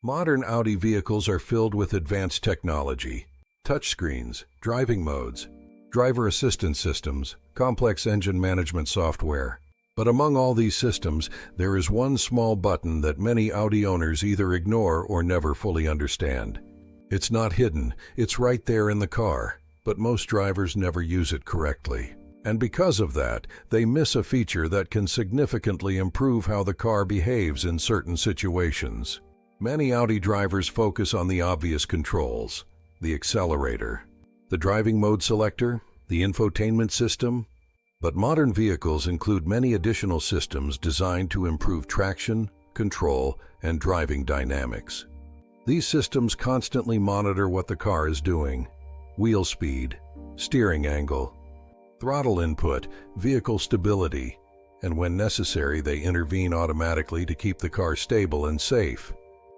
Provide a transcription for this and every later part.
Modern Audi vehicles are filled with advanced technology, touchscreens, driving modes, driver assistance systems, complex engine management software. But among all these systems, there is one small button that many Audi owners either ignore or never fully understand. It's not hidden, it's right there in the car, but most drivers never use it correctly. And because of that, they miss a feature that can significantly improve how the car behaves in certain situations. Many Audi drivers focus on the obvious controls: the accelerator, the driving mode selector, the infotainment system. But modern vehicles include many additional systems designed to improve traction, control, and driving dynamics. These systems constantly monitor what the car is doing: wheel speed, steering angle, throttle input, vehicle stability, and when necessary, they intervene automatically to keep the car stable and safe.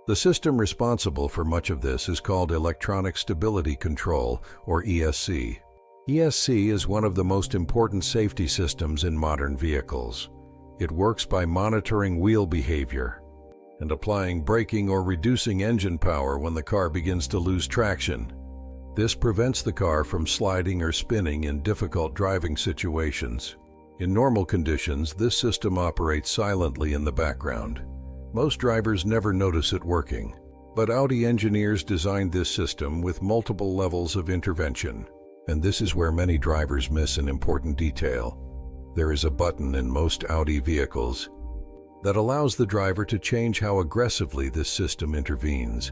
The system responsible for much of this is called Electronic Stability Control, or ESC. ESC is one of the most important safety systems in modern vehicles. It works by monitoring wheel behavior and applying braking or reducing engine power when the car begins to lose traction. This prevents the car from sliding or spinning in difficult driving situations. In normal conditions, this system operates silently in the background. Most drivers never notice it working, but Audi engineers designed this system with multiple levels of intervention. And this is where many drivers miss an important detail. There is a button in most Audi vehicles that allows the driver to change how aggressively this system intervenes.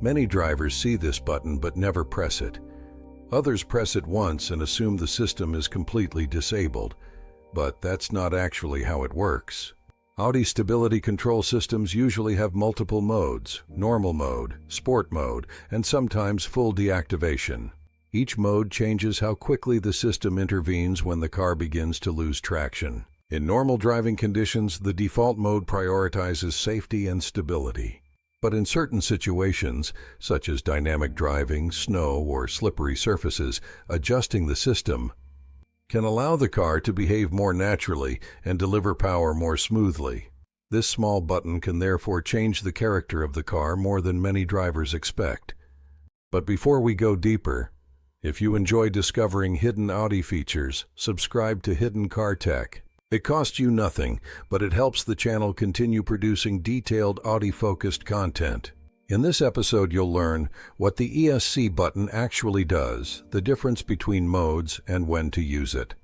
Many drivers see this button but never press it. Others press it once and assume the system is completely disabled, but that's not actually how it works. Audi stability control systems usually have multiple modes: normal mode, sport mode, and sometimes full deactivation. Each mode changes how quickly the system intervenes when the car begins to lose traction. In normal driving conditions, the default mode prioritizes safety and stability. But in certain situations, such as dynamic driving, snow, or slippery surfaces, adjusting the system can allow the car to behave more naturally and deliver power more smoothly. This small button can therefore change the character of the car more than many drivers expect. But before we go deeper, if you enjoy discovering hidden Audi features, subscribe to Hidden Car Tech. It costs you nothing, but it helps the channel continue producing detailed Audi-focused content. In this episode, you'll learn what the ESC button actually does, the difference between modes, and when to use it.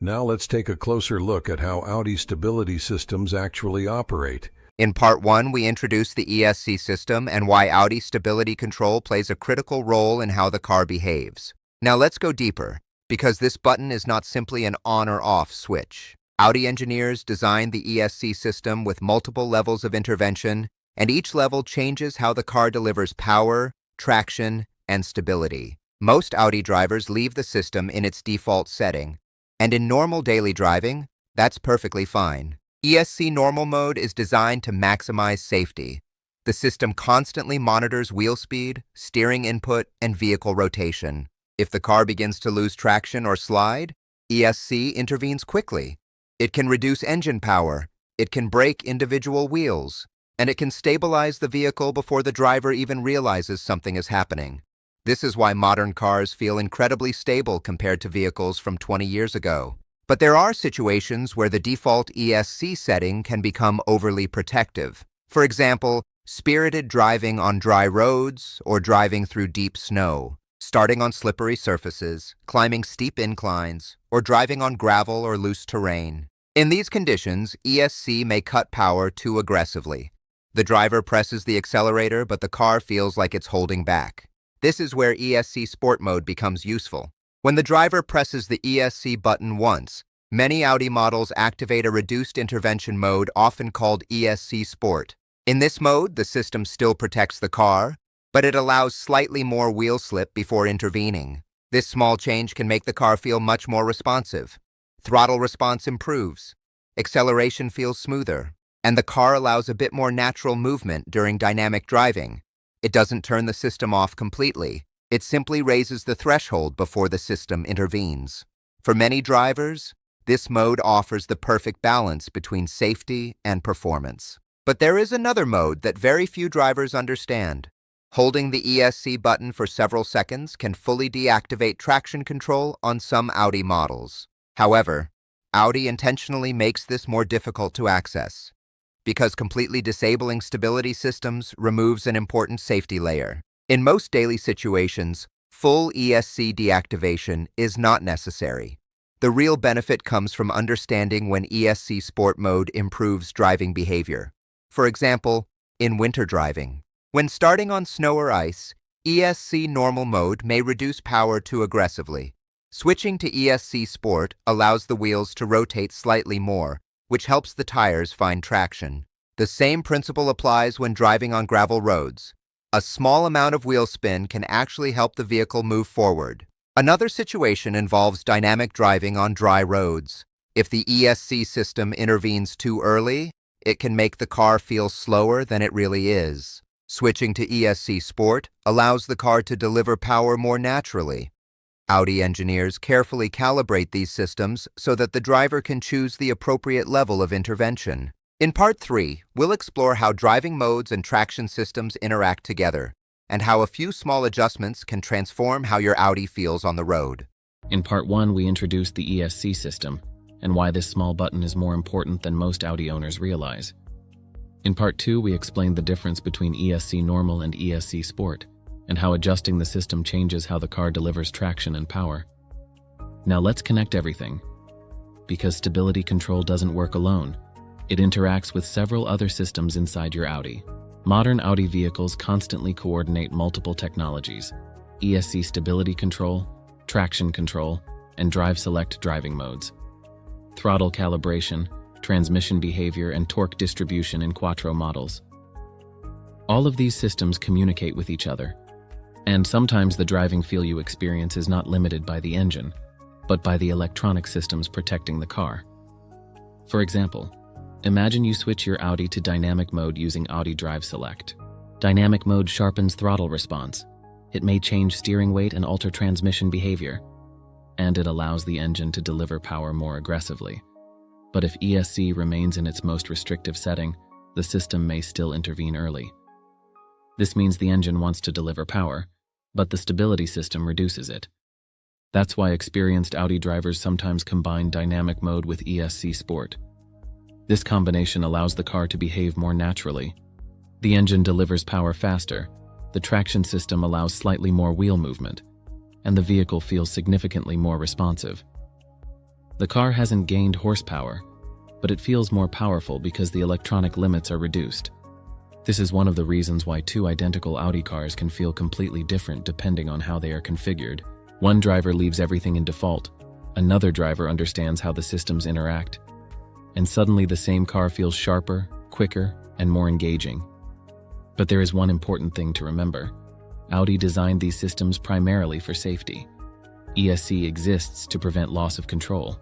Now let's take a closer look at how Audi stability systems actually operate. In Part 1, we introduced the ESC system and why Audi stability control plays a critical role in how the car behaves. Now let's go deeper, because this button is not simply an on or off switch. Audi engineers designed the ESC system with multiple levels of intervention, and each level changes how the car delivers power, traction, and stability. Most Audi drivers leave the system in its default setting, and in normal daily driving, that's perfectly fine. ESC Normal Mode is designed to maximize safety. The system constantly monitors wheel speed, steering input, and vehicle rotation. If the car begins to lose traction or slide, ESC intervenes quickly. It can reduce engine power, it can brake individual wheels, and it can stabilize the vehicle before the driver even realizes something is happening. This is why modern cars feel incredibly stable compared to vehicles from 20 years ago. But there are situations where the default ESC setting can become overly protective. For example, spirited driving on dry roads or driving through deep snow, starting on slippery surfaces, climbing steep inclines, or driving on gravel or loose terrain. In these conditions, ESC may cut power too aggressively. The driver presses the accelerator, but the car feels like it's holding back. This is where ESC Sport Mode becomes useful. When the driver presses the ESC button once, many Audi models activate a reduced intervention mode, often called ESC Sport. In this mode, the system still protects the car, but it allows slightly more wheel slip before intervening. This small change can make the car feel much more responsive. Throttle response improves, acceleration feels smoother, and the car allows a bit more natural movement during dynamic driving. It doesn't turn the system off completely. It simply raises the threshold before the system intervenes. For many drivers, this mode offers the perfect balance between safety and performance. But there is another mode that very few drivers understand. Holding the ESC button for several seconds can fully deactivate traction control on some Audi models. However, Audi intentionally makes this more difficult to access, because completely disabling stability systems removes an important safety layer. In most daily situations, full ESC deactivation is not necessary. The real benefit comes from understanding when ESC Sport mode improves driving behavior. For example, in winter driving. When starting on snow or ice, ESC Normal mode may reduce power too aggressively. Switching to ESC Sport allows the wheels to rotate slightly more, which helps the tires find traction. The same principle applies when driving on gravel roads. A small amount of wheel spin can actually help the vehicle move forward. Another situation involves dynamic driving on dry roads. If the ESC system intervenes too early, it can make the car feel slower than it really is. Switching to ESC Sport allows the car to deliver power more naturally. Audi engineers carefully calibrate these systems so that the driver can choose the appropriate level of intervention. In Part 3, we'll explore how driving modes and traction systems interact together, and how a few small adjustments can transform how your Audi feels on the road. In Part 1, we introduced the ESC system, and why this small button is more important than most Audi owners realize. In Part 2, we explained the difference between ESC Normal and ESC Sport, and how adjusting the system changes how the car delivers traction and power. Now let's connect everything. Because stability control doesn't work alone. It interacts with several other systems inside your Audi. Modern Audi vehicles constantly coordinate multiple technologies: ESC stability control, traction control, and drive select driving modes, throttle calibration, transmission behavior, and torque distribution in Quattro models. All of these systems communicate with each other. And sometimes the driving feel you experience is not limited by the engine, but by the electronic systems protecting the car. For example, imagine you switch your Audi to dynamic mode using Audi Drive Select. Dynamic mode sharpens throttle response. It may change steering weight and alter transmission behavior. And it allows the engine to deliver power more aggressively. But if ESC remains in its most restrictive setting, the system may still intervene early. This means the engine wants to deliver power, but the stability system reduces it. That's why experienced Audi drivers sometimes combine dynamic mode with ESC Sport. This combination allows the car to behave more naturally. The engine delivers power faster, the traction system allows slightly more wheel movement, and the vehicle feels significantly more responsive. The car hasn't gained horsepower, but it feels more powerful because the electronic limits are reduced. This is one of the reasons why two identical Audi cars can feel completely different depending on how they are configured. One driver leaves everything in default, another driver understands how the systems interact, and suddenly the same car feels sharper, quicker, and more engaging. But there is one important thing to remember. Audi designed these systems primarily for safety. ESC exists to prevent loss of control,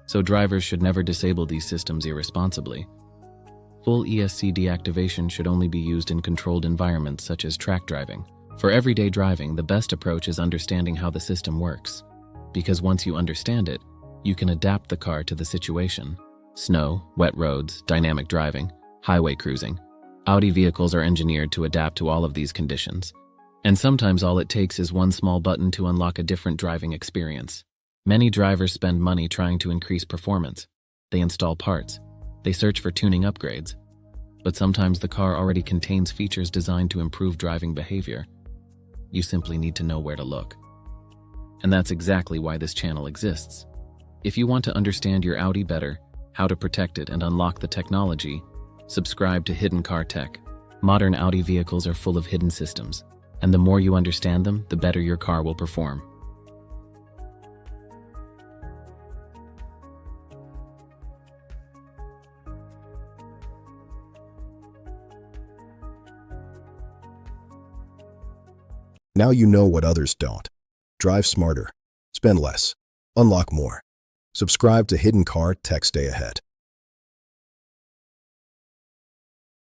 so drivers should never disable these systems irresponsibly. Full ESC deactivation should only be used in controlled environments such as track driving. For everyday driving, the best approach is understanding how the system works, because once you understand it, you can adapt the car to the situation. Snow, wet roads, dynamic driving, highway cruising. Audi vehicles are engineered to adapt to all of these conditions. And sometimes all it takes is one small button to unlock a different driving experience. Many drivers spend money trying to increase performance. They install parts. They search for tuning upgrades. But sometimes the car already contains features designed to improve driving behavior. You simply need to know where to look. And that's exactly why this channel exists. If you want to understand your Audi better, how to protect it and unlock the technology, subscribe to Hidden Car Tech. Modern Audi vehicles are full of hidden systems, and the more you understand them, the better your car will perform. Now you know what others don't. Drive smarter, spend less, unlock more. Subscribe to Hidden Car Tech. Stay ahead.